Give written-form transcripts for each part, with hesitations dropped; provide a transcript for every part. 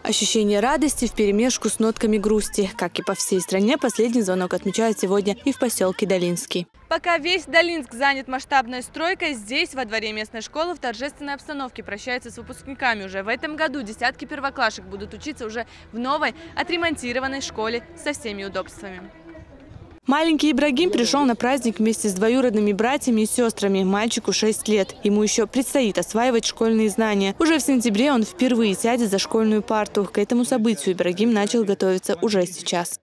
Ощущение радости вперемешку с нотками грусти. Как и по всей стране, последний звонок отмечают сегодня и в поселке Долинский. Пока весь Долинск занят масштабной стройкой, здесь, во дворе местной школы, в торжественной обстановке прощаются с выпускниками. Уже в этом году десятки первоклашек будут учиться уже в новой, отремонтированной школе со всеми удобствами. Маленький Ибрагим пришел на праздник вместе с двоюродными братьями и сестрами. Мальчику 6 лет. Ему еще предстоит осваивать школьные знания. Уже в сентябре он впервые сядет за школьную парту. К этому событию Ибрагим начал готовиться уже сейчас.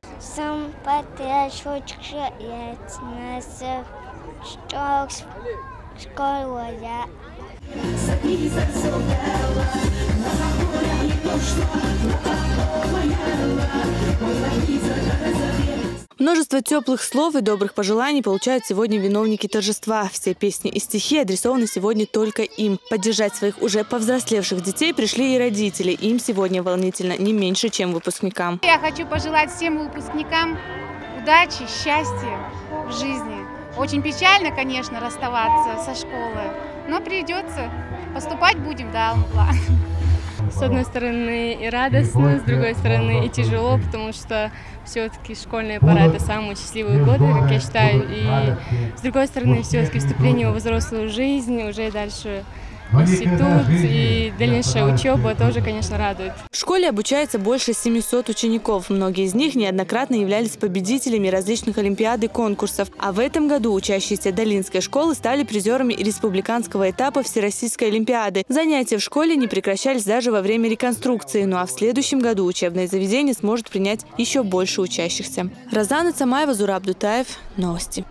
Множество теплых слов и добрых пожеланий получают сегодня виновники торжества. Все песни и стихи адресованы сегодня только им. Поддержать своих уже повзрослевших детей пришли и родители. Им сегодня волнительно не меньше, чем выпускникам. Я хочу пожелать всем выпускникам удачи, счастья в жизни. Очень печально, конечно, расставаться со школы, но придется. Поступать будем до Алмула. С одной стороны и радостно, с другой стороны и тяжело, потому что все-таки школьная пора – это самые счастливые годы, как я считаю. И с другой стороны, все-таки вступление во взрослую жизнь, уже дальше институт и дальнейшая учеба тоже, конечно, радует. В школе обучается больше 700 учеников. Многие из них неоднократно являлись победителями различных олимпиад и конкурсов. А в этом году учащиеся Долинской школы стали призерами республиканского этапа Всероссийской олимпиады. Занятия в школе не прекращались даже во время реконструкции. Ну а в следующем году учебное заведение сможет принять еще больше учащихся. Розана Цамаева, Зураб Дутаев. Новости.